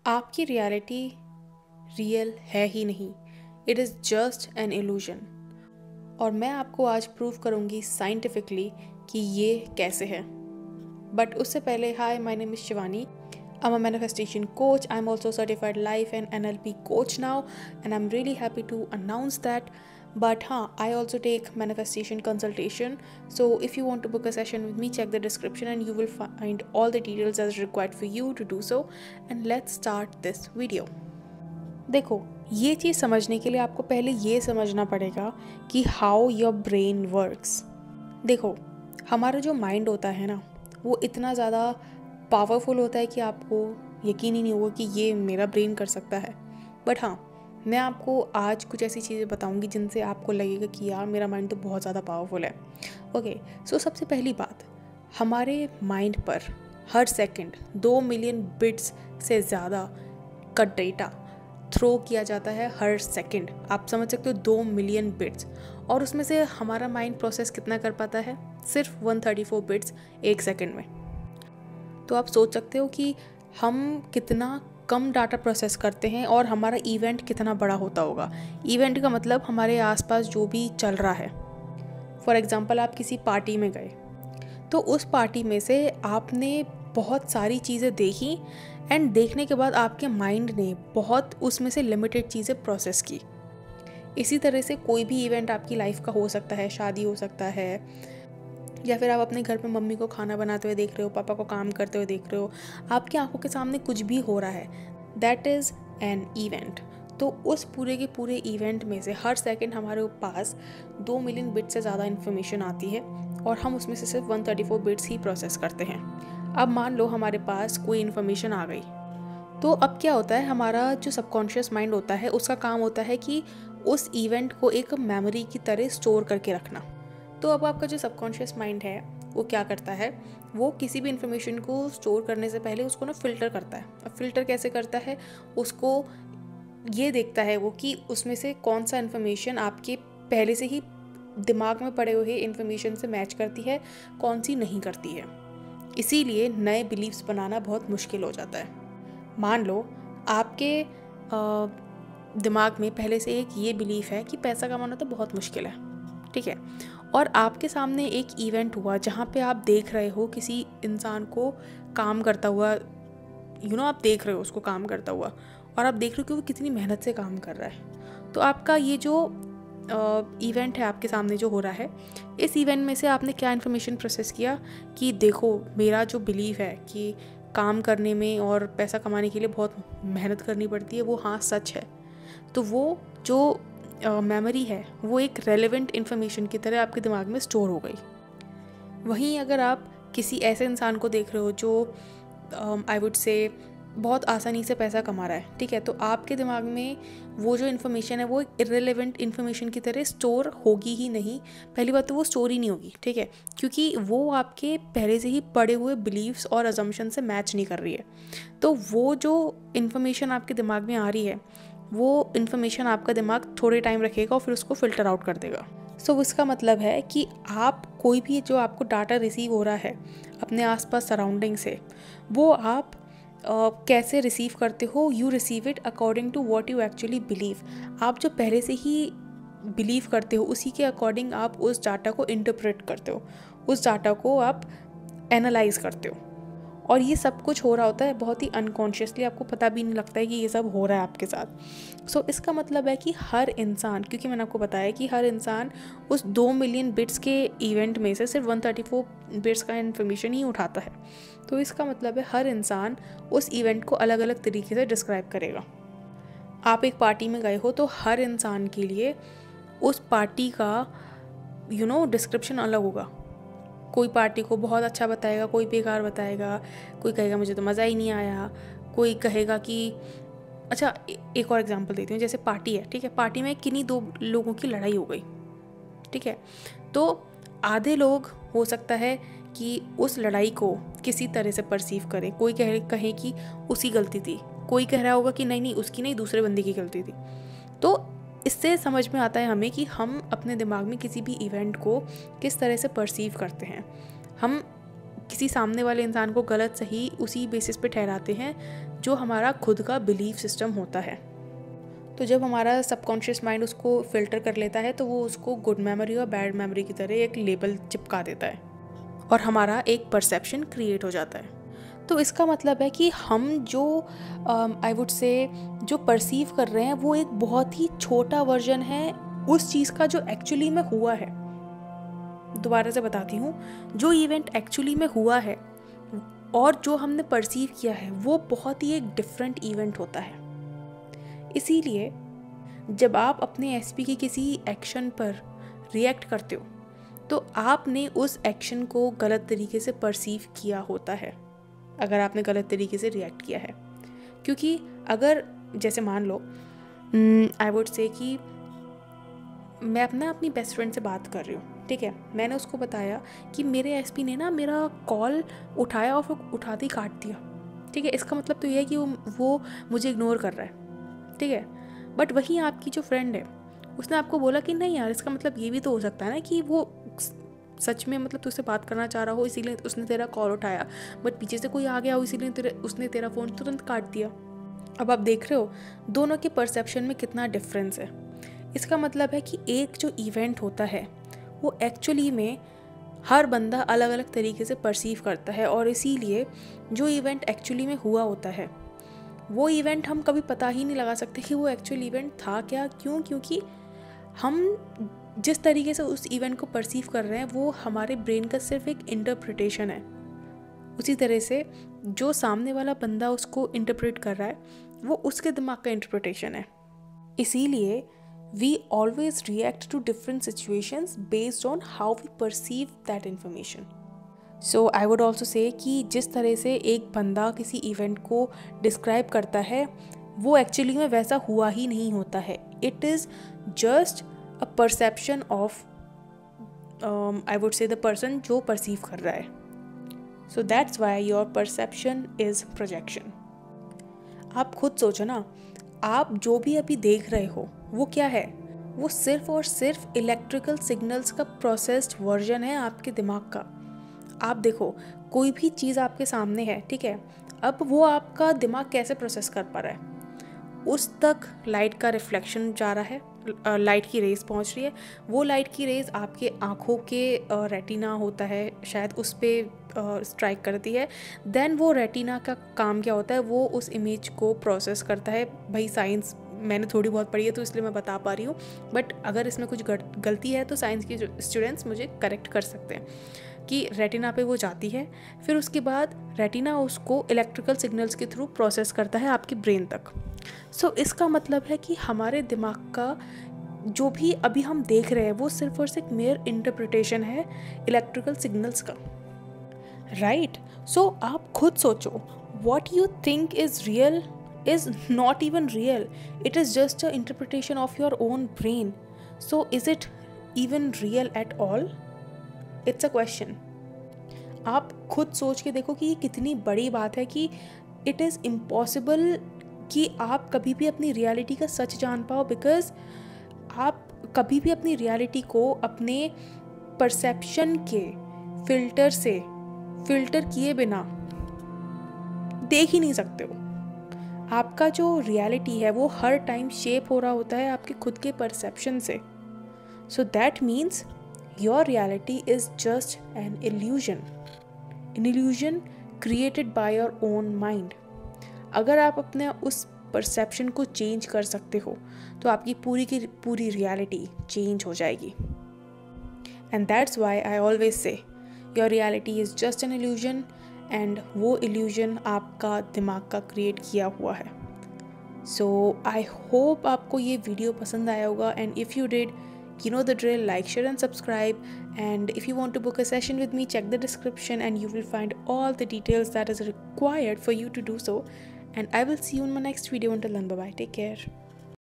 आपकी reality real है ही नहीं, it is just an illusion. और मैं आपको आज प्रूव करूँगी साइंटिफिकली कि ये कैसे है। बट उससे पहले, hi, my name is Shivani. I'm a manifestation coach. I'm also certified life and NLP coach now, and I'm really happy to announce that. But I also take manifestation consultation. So if you want to book a session with me, check the description and you will find all the details as required for you to do so. And let's start this video. देखो, ये चीज़ समझने के लिए आपको पहले ये समझना पड़ेगा कि हाउ योर ब्रेन वर्क्स। देखो, हमारा जो माइंड होता है ना, वो इतना ज़्यादा पावरफुल होता है कि आपको यकीन ही नहीं होगा कि ये मेरा ब्रेन कर सकता है। बट मैं आपको आज कुछ ऐसी चीज़ें बताऊंगी जिनसे आपको लगेगा कि यार मेरा माइंड तो बहुत ज़्यादा पावरफुल है। ओके, सो सबसे पहली बात, हमारे माइंड पर हर सेकंड 2 मिलियन बिट्स से ज़्यादा का डेटा थ्रो किया जाता है हर सेकंड। आप समझ सकते हो 2 मिलियन बिट्स, और उसमें से हमारा माइंड प्रोसेस कितना कर पाता है? सिर्फ 134 बिट्स एक सेकंड में। तो आप सोच सकते हो कि हम कितना कम डाटा प्रोसेस करते हैं और हमारा इवेंट कितना बड़ा होता होगा। इवेंट का मतलब हमारे आसपास जो भी चल रहा है। फॉर एग्ज़ाम्पल, आप किसी पार्टी में गए, तो उस पार्टी में से आपने बहुत सारी चीज़ें देखी, एंड देखने के बाद आपके माइंड ने बहुत उसमें से लिमिटेड चीज़ें प्रोसेस की। इसी तरह से कोई भी इवेंट आपकी लाइफ का हो सकता है, शादी हो सकता है, या फिर आप अपने घर में मम्मी को खाना बनाते हुए देख रहे हो, पापा को काम करते हुए देख रहे हो, आपकी आंखों के सामने कुछ भी हो रहा है, दैट इज़ एन इवेंट। तो उस पूरे के पूरे इवेंट में से हर सेकंड हमारे पास 2 मिलियन बिट से ज़्यादा इन्फॉर्मेशन आती है, और हम उसमें से सिर्फ 134 बिट्स ही प्रोसेस करते हैं। अब मान लो हमारे पास कोई इन्फॉर्मेशन आ गई, तो अब क्या होता है, हमारा जो सबकॉन्शियस माइंड होता है उसका काम होता है कि उस इवेंट को एक मेमोरी की तरह स्टोर करके रखना। तो अब आपका जो सबकॉन्शियस माइंड है वो क्या करता है, वो किसी भी इन्फॉर्मेशन को स्टोर करने से पहले उसको ना फ़िल्टर करता है। अब फ़िल्टर कैसे करता है, उसको ये देखता है वो कि उसमें से कौन सा इन्फॉर्मेशन आपके पहले से ही दिमाग में पड़े हुए इन्फॉर्मेशन से मैच करती है, कौन सी नहीं करती है। इसीलिए नए बिलीव्स बनाना बहुत मुश्किल हो जाता है। मान लो आपके दिमाग में पहले से एक ये बिलीफ है कि पैसा कमाना तो बहुत मुश्किल है, ठीक है, और आपके सामने एक इवेंट हुआ जहाँ पे आप देख रहे हो किसी इंसान को काम करता हुआ, आप देख रहे हो उसको काम करता हुआ, और आप देख रहे हो कि वो कितनी मेहनत से काम कर रहा है। तो आपका ये जो इवेंट है आपके सामने जो हो रहा है, इस इवेंट में से आपने क्या इन्फॉर्मेशन प्रोसेस किया कि देखो, मेरा जो बिलीव है कि काम करने में और पैसा कमाने के लिए बहुत मेहनत करनी पड़ती है, वो सच है। तो वो जो मेमोरी है वो एक रेलेवेंट इन्फॉर्मेशन की तरह आपके दिमाग में स्टोर हो गई। वहीं अगर आप किसी ऐसे इंसान को देख रहे हो जो आई वुड से बहुत आसानी से पैसा कमा रहा है, ठीक है, तो आपके दिमाग में वो जो इन्फॉर्मेशन है वो इररिलेवेंट इन्फॉर्मेशन की तरह स्टोर होगी ही नहीं। पहली बात तो वो स्टोर ही नहीं होगी, ठीक है, क्योंकि वो आपके पहले से ही पड़े हुए बिलीव्स और अजम्पशन से मैच नहीं कर रही है। तो वो जो इन्फॉर्मेशन आपके दिमाग में आ रही है, वो इन्फॉर्मेशन आपका दिमाग थोड़े टाइम रखेगा और फिर उसको फ़िल्टर आउट कर देगा। सो इसका मतलब है कि आप कोई भी जो आपको डाटा रिसीव हो रहा है अपने आसपास सराउंडिंग से, वो आप कैसे रिसीव करते हो, you receive it according to what you actually believe. आप जो पहले से ही बिलीव करते हो उसी के अकॉर्डिंग आप उस डाटा को इंटरप्रेट करते हो, उस डाटा को आप एनालाइज करते हो, और ये सब कुछ हो रहा होता है बहुत ही अनकॉन्शियसली, आपको पता भी नहीं लगता है कि ये सब हो रहा है आपके साथ। सो इसका मतलब है कि हर इंसान, क्योंकि मैंने आपको बताया कि हर इंसान उस 2 मिलियन बिट्स के इवेंट में से सिर्फ 134 बिट्स का इन्फॉर्मेशन ही उठाता है। तो इसका मतलब है हर इंसान उस इवेंट को अलग अलग तरीके से डिस्क्राइब करेगा। आप एक पार्टी में गए हो तो हर इंसान के लिए उस पार्टी का डिस्क्रिप्शन अलग होगा। कोई पार्टी को बहुत अच्छा बताएगा, कोई बेकार बताएगा, कोई कहेगा मुझे तो मज़ा ही नहीं आया, कोई कहेगा कि अच्छा, एक और एग्जांपल देती हूँ। जैसे पार्टी है, ठीक है, पार्टी में किन्हीं 2 लोगों की लड़ाई हो गई, ठीक है, तो आधे लोग हो सकता है कि उस लड़ाई को किसी तरह से परसीव करें। कोई कहे कि उसकी गलती थी, कोई कह रहा होगा कि नहीं उसकी नहीं, दूसरे बंदे की गलती थी। तो इससे समझ में आता है हमें कि हम अपने दिमाग में किसी भी इवेंट को किस तरह से परसीव करते हैं। हम किसी सामने वाले इंसान को गलत सही उसी बेसिस पे ठहराते हैं जो हमारा खुद का बिलीफ सिस्टम होता है। तो जब हमारा सबकॉन्शियस माइंड उसको फ़िल्टर कर लेता है तो वो उसको गुड मेमोरी और बैड मेमोरी की तरह एक लेबल चिपका देता है और हमारा एक परसेप्शन क्रिएट हो जाता है। तो इसका मतलब है कि हम जो आई वुड से जो परसीव कर रहे हैं वो एक बहुत ही छोटा वर्जन है उस चीज़ का जो एक्चुअली में हुआ है। दोबारा से बताती हूँ, जो इवेंट एक्चुअली में हुआ है और जो हमने परसीव किया है वो बहुत ही एक डिफरेंट इवेंट होता है। इसीलिए जब आप अपने एसपी के किसी एक्शन पर रिएक्ट करते हो तो आपने उस एक्शन को गलत तरीके से परसीव किया होता है, अगर आपने गलत तरीके से रिएक्ट किया है। क्योंकि अगर जैसे मान लो आई वुड से कि मैं अपनी बेस्ट फ्रेंड से बात कर रही हूँ, ठीक है, मैंने उसको बताया कि मेरे एसपी ने ना मेरा कॉल उठाया और फिर उठाते ही काट दिया, ठीक है। इसका मतलब तो ये है कि वो मुझे इग्नोर कर रहा है, ठीक है। बट वहीं आपकी जो फ्रेंड है उसने आपको बोला कि नहीं यार, इसका मतलब ये भी तो हो सकता है ना कि वो सच में मतलब तुझसे बात करना चाह रहा हो इसीलिए उसने तेरा कॉल उठाया, बट पीछे से कोई आ गया हो इसीलिए उसने तेरा फ़ोन तुरंत काट दिया। अब आप देख रहे हो दोनों के परसेप्शन में कितना डिफरेंस है। इसका मतलब है कि एक जो इवेंट होता है वो एक्चुअली में हर बंदा अलग अलग तरीके से परसीव करता है, और इसीलिए जो इवेंट एक्चुअली में हुआ होता है वो इवेंट हम कभी पता ही नहीं लगा सकते कि वो एक्चुअल इवेंट था क्या। क्यों? क्योंकि हम जिस तरीके से उस इवेंट को परसीव कर रहे हैं वो हमारे ब्रेन का सिर्फ एक इंटरप्रिटेशन है। उसी तरह से जो सामने वाला बंदा उसको इंटरप्रेट कर रहा है वो उसके दिमाग का इंटरप्रिटेशन है। इसीलिए we always react to different situations based on how we perceive that information. So I would also say कि जिस तरह से एक बंदा किसी इवेंट को डिस्क्राइब करता है वो एक्चुअली में वैसा हुआ ही नहीं होता है। It is just a perception of I would say the person जो परसीव कर रहा है। So that's why your perception is projection. आप खुद सोचो ना, आप जो भी अभी देख रहे हो वो क्या है? वो सिर्फ और सिर्फ इलेक्ट्रिकल सिग्नल्स का प्रोसेस्ड वर्जन है आपके दिमाग का। आप देखो, कोई भी चीज़ आपके सामने है, ठीक है, अब वो आपका दिमाग कैसे प्रोसेस कर पा रहा है? उस तक लाइट का रिफ्लेक्शन जा रहा है, लाइट की रेज पहुंच रही है, वो लाइट की रेज आपके आँखों के रेटिना होता है शायद उस पर स्ट्राइक करती है। देन वो रेटिना का काम क्या होता है, वो उस इमेज को प्रोसेस करता है। भाई साइंस मैंने थोड़ी बहुत पढ़ी है तो इसलिए मैं बता पा रही हूँ, बट अगर इसमें कुछ गलती है तो साइंस के स्टूडेंट्स मुझे करेक्ट कर सकते हैं कि रेटिना पे वो जाती है, फिर उसके बाद रेटिना उसको इलेक्ट्रिकल सिग्नल्स के थ्रू प्रोसेस करता है आपके ब्रेन तक। सो इसका मतलब है कि हमारे दिमाग का जो भी अभी हम देख रहे हैं वो सिर्फ और सिर्फ मेयर इंटरप्रिटेशन है इलेक्ट्रिकल सिग्नल्स का, राइट? सो आप खुद सोचो, what you think is real is not even real. It is just an interpretation of your own brain. So is it even real at all? It's a question. आप खुद सोच के देखो कि ये कितनी बड़ी बात है कि it is impossible कि आप कभी भी अपनी रियलिटी का सच जान पाओ, बिकॉज आप कभी भी अपनी रियलिटी को अपने परसेप्शन के फिल्टर से फिल्टर किए बिना देख ही नहीं सकते हो। आपका जो रियलिटी है वो हर टाइम शेप हो रहा होता है आपके खुद के परसेप्शन से। So that means your reality is just an illusion created by your own mind. अगर आप अपने उस परसेप्शन को चेंज कर सकते हो तो आपकी पूरी की पूरी रियलिटी चेंज हो जाएगी। And that's why I always say your reality is just an illusion, and वो इल्यूजन आपका दिमाग का क्रिएट किया हुआ है। सो आई होप आपको ये वीडियो पसंद आया होगा, and if you did, you know the drill, like, share and subscribe, and if you want to book a session with me, check the description and you will find all the details that is required for you to do so, and I will see you in my next video. Until then, bye bye, take care.